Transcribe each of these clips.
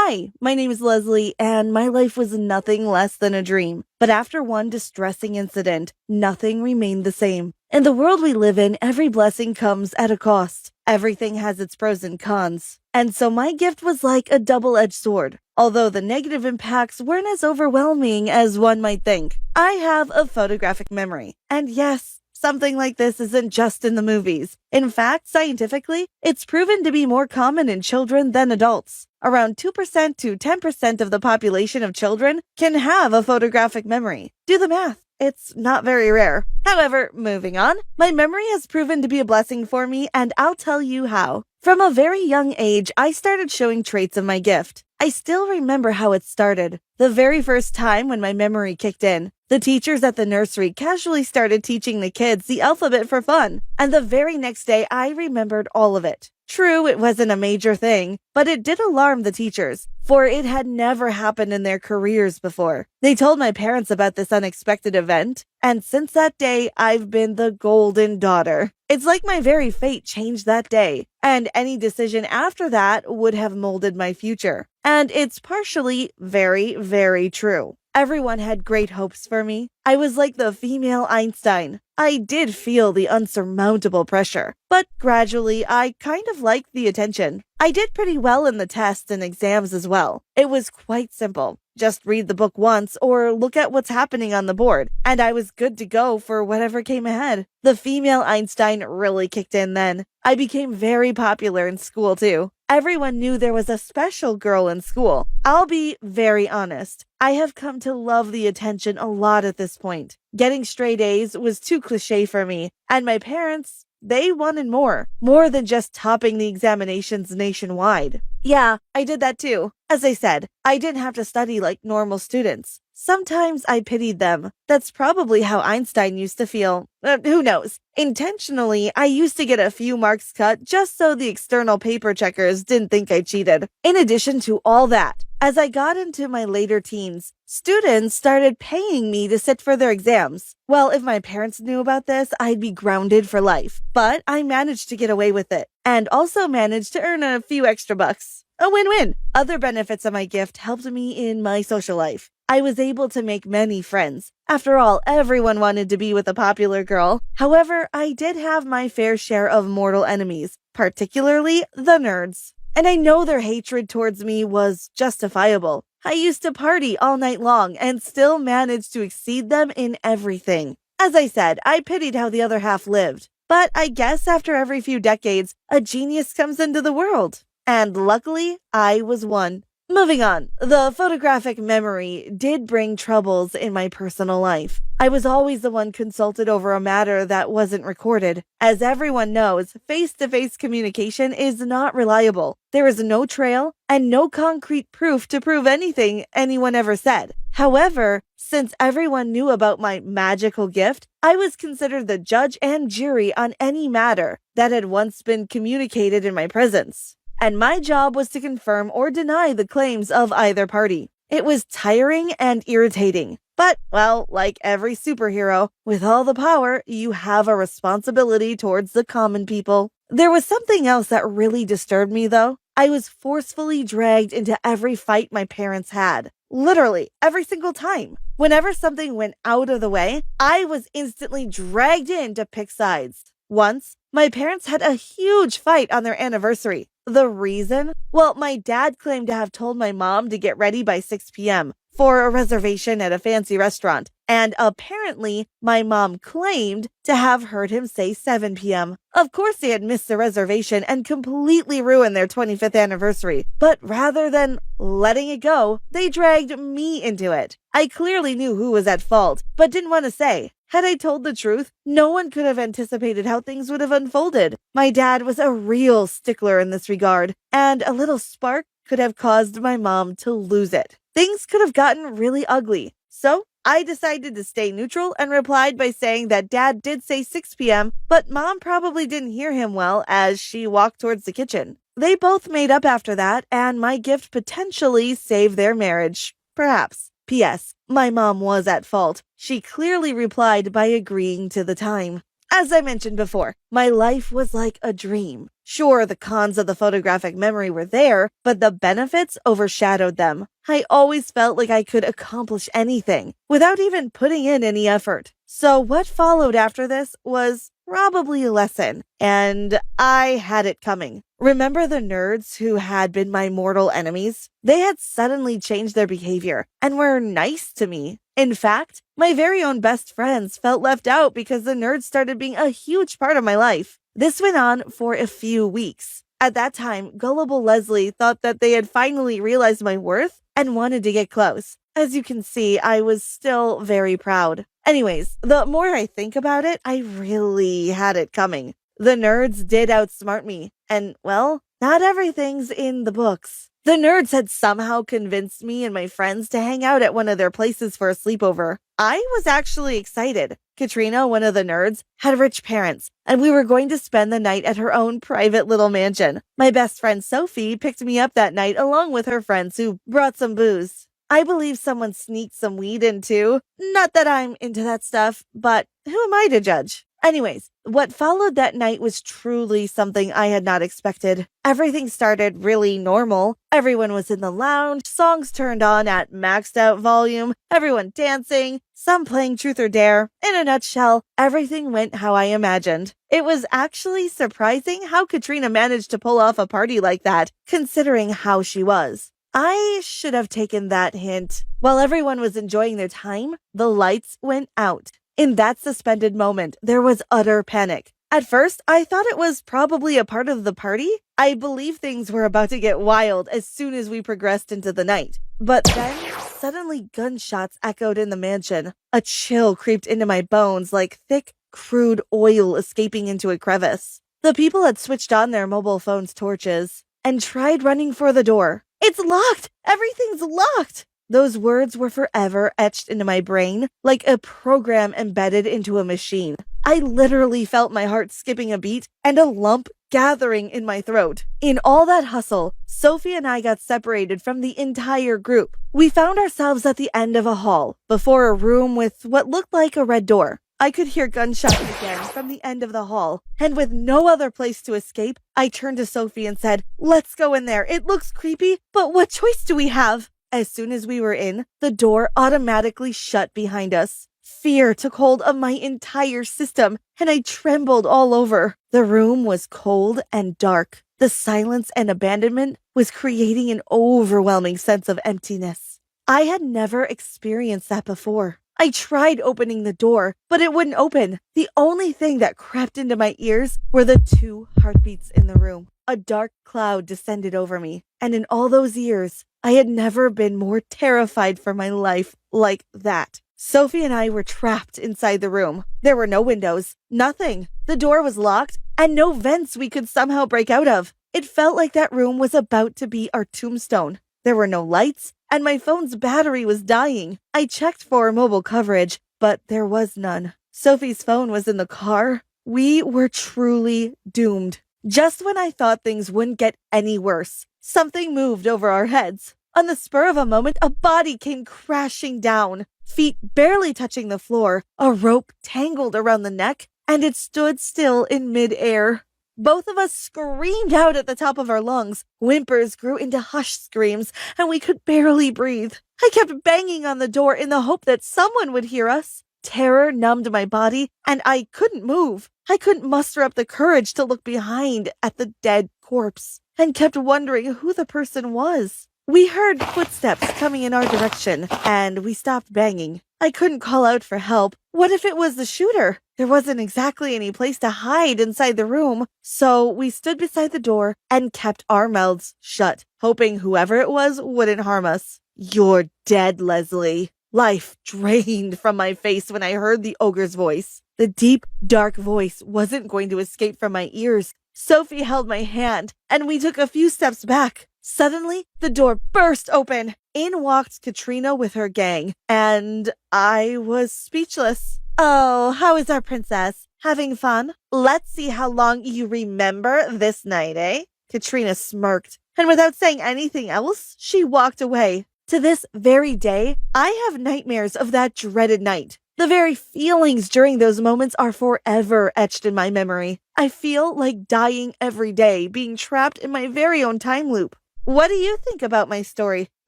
Hi, my name is Leslie, and my life was nothing less than a dream. But after one distressing incident, nothing remained the same. In the world we live in, every blessing comes at a cost. Everything has its pros and cons. And so my gift was like a double-edged sword. Although the negative impacts weren't as overwhelming as one might think. I have a photographic memory. And yes, something like this isn't just in the movies. In fact, scientifically, it's proven to be more common in children than adults. Around 2% to 10% of the population of children can have a photographic memory. Do the math. It's not very rare. However, moving on, my memory has proven to be a blessing for me, and I'll tell you how. From a very young age, I started showing traits of my gift. I still remember how it started. The very first time when my memory kicked in, the teachers at the nursery casually started teaching the kids the alphabet for fun, and the very next day I remembered all of it. True, it wasn't a major thing, but it did alarm the teachers, for it had never happened in their careers before. They told my parents about this unexpected event, and since that day, I've been the golden daughter. It's like my very fate changed that day, and any decision after that would have molded my future. And it's partially very, very true. Everyone had great hopes for me. I was like the female Einstein. I did feel the unsurmountable pressure, but gradually I kind of liked the attention. I did pretty well in the tests and exams as well. It was quite simple. Just read the book once or look at what's happening on the board, and I was good to go for whatever came ahead. The female Einstein really kicked in then. I became very popular in school too. Everyone knew there was a special girl in school. I'll be very honest. I have come to love the attention a lot at this point. Getting straight A's was too cliche for me, and my parents, they wanted more than just topping the examinations nationwide. Yeah, I did that too. As I said, I didn't have to study like normal students. Sometimes I pitied them. That's probably how Einstein used to feel. Who knows? Intentionally, I used to get a few marks cut just so the external paper checkers didn't think I cheated. In addition to all that, as I got into my later teens, students started paying me to sit for their exams. Well, if my parents knew about this, I'd be grounded for life. But I managed to get away with it, and also managed to earn a few extra bucks. A win-win. Other benefits of my gift helped me in my social life. I was able to make many friends. After all, everyone wanted to be with a popular girl. However, I did have my fair share of mortal enemies, particularly the nerds. And I know their hatred towards me was justifiable. I used to party all night long and still managed to exceed them in everything. As I said, I pitied how the other half lived. But I guess after every few decades, a genius comes into the world. And luckily, I was one. Moving on, the photographic memory did bring troubles in my personal life. I was always the one consulted over a matter that wasn't recorded. As everyone knows, face-to-face communication is not reliable. There is no trail and no concrete proof to prove anything anyone ever said. However, since everyone knew about my magical gift, I was considered the judge and jury on any matter that had once been communicated in my presence. And my job was to confirm or deny the claims of either party. It was tiring and irritating. But, well, like every superhero, with all the power, you have a responsibility towards the common people. There was something else that really disturbed me, though. I was forcefully dragged into every fight my parents had. Literally, every single time. Whenever something went out of the way, I was instantly dragged in to pick sides. Once, my parents had a huge fight on their anniversary. The reason? Well, my dad claimed to have told my mom to get ready by 6 p.m. for a reservation at a fancy restaurant, and apparently my mom claimed to have heard him say 7 p.m. Of course they had missed the reservation and completely ruined their 25th anniversary, but rather than letting it go, they dragged me into it. I clearly knew who was at fault, but didn't want to say. Had I told the truth, no one could have anticipated how things would have unfolded. My dad was a real stickler in this regard, and a little spark could have caused my mom to lose it. Things could have gotten really ugly. So I decided to stay neutral and replied by saying that Dad did say 6 p.m., but Mom probably didn't hear him well as she walked towards the kitchen. They both made up after that, and my gift potentially saved their marriage. Perhaps. P.S. My mom was at fault. She clearly replied by agreeing to the time. As I mentioned before, my life was like a dream. Sure, the cons of the photographic memory were there, but the benefits overshadowed them. I always felt like I could accomplish anything without even putting in any effort. So what followed after this was probably a lesson, and I had it coming. Remember the nerds who had been my mortal enemies? They had suddenly changed their behavior and were nice to me. In fact, my very own best friends felt left out because the nerds started being a huge part of my life. This went on for a few weeks. At that time, gullible Leslie thought that they had finally realized my worth and wanted to get close. As you can see, I was still very proud. Anyways, the more I think about it, I really had it coming. The nerds did outsmart me, and well, not everything's in the books. The nerds had somehow convinced me and my friends to hang out at one of their places for a sleepover. I was actually excited. Katrina, one of the nerds, had rich parents, and we were going to spend the night at her own private little mansion. My best friend Sophie picked me up that night along with her friends who brought some booze. I believe someone sneaked some weed in too. Not that I'm into that stuff, but who am I to judge? Anyways, what followed that night was truly something I had not expected. Everything started really normal. Everyone was in the lounge, songs turned on at maxed out volume, everyone dancing, some playing truth or dare. In a nutshell, everything went how I imagined. It was actually surprising how Katrina managed to pull off a party like that, considering how she was. I should have taken that hint. While everyone was enjoying their time, the lights went out. In that suspended moment, there was utter panic. At first, I thought it was probably a part of the party. I believe things were about to get wild as soon as we progressed into the night. But then, suddenly gunshots echoed in the mansion. A chill creeped into my bones like thick, crude oil escaping into a crevice. The people had switched on their mobile phones' torches and tried running for the door. "It's locked! Everything's locked!" Those words were forever etched into my brain like a program embedded into a machine. I literally felt my heart skipping a beat and a lump gathering in my throat. In all that hustle, Sophie and I got separated from the entire group. We found ourselves at the end of a hall, before a room with what looked like a red door. I could hear gunshots again from the end of the hall, and with no other place to escape, I turned to Sophie and said, "Let's go in there. It looks creepy, but what choice do we have?" As soon as we were in, the door automatically shut behind us. Fear took hold of my entire system, and I trembled all over. The room was cold and dark. The silence and abandonment was creating an overwhelming sense of emptiness. I had never experienced that before. I tried opening the door, but it wouldn't open. The only thing that crept into my ears were the 2 heartbeats in the room. A dark cloud descended over me, and in all those years, I had never been more terrified for my life like that. Sophie and I were trapped inside the room. There were no windows, nothing. The door was locked, and no vents we could somehow break out of. It felt like that room was about to be our tombstone. There were no lights, and my phone's battery was dying. I checked for mobile coverage, but there was none. Sophie's phone was in the car. We were truly doomed. Just when I thought things wouldn't get any worse, something moved over our heads. On the spur of a moment, a body came crashing down, feet barely touching the floor, a rope tangled around the neck, and it stood still in midair. Both of us screamed out at the top of our lungs. Whimpers grew into hushed screams, and we could barely breathe. I kept banging on the door in the hope that someone would hear us. Terror numbed my body, and I couldn't move. I couldn't muster up the courage to look behind at the dead corpse, and kept wondering who the person was. We heard footsteps coming in our direction, and we stopped banging. I couldn't call out for help. What if it was the shooter? There wasn't exactly any place to hide inside the room, so we stood beside the door and kept our mouths shut, hoping whoever it was wouldn't harm us. "You're dead, Leslie." Life drained from my face when I heard the ogre's voice. The deep, dark voice wasn't going to escape from my ears. Sophie held my hand, and we took a few steps back. Suddenly, the door burst open. In walked Katrina with her gang, and I was speechless. "Oh, how is our princess? Having fun? Let's see how long you remember this night, eh?" Katrina smirked, and without saying anything else, she walked away. To this very day, I have nightmares of that dreaded night. The very feelings during those moments are forever etched in my memory. I feel like dying every day, being trapped in my very own time loop. What do you think about my story?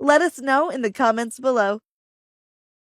Let us know in the comments below.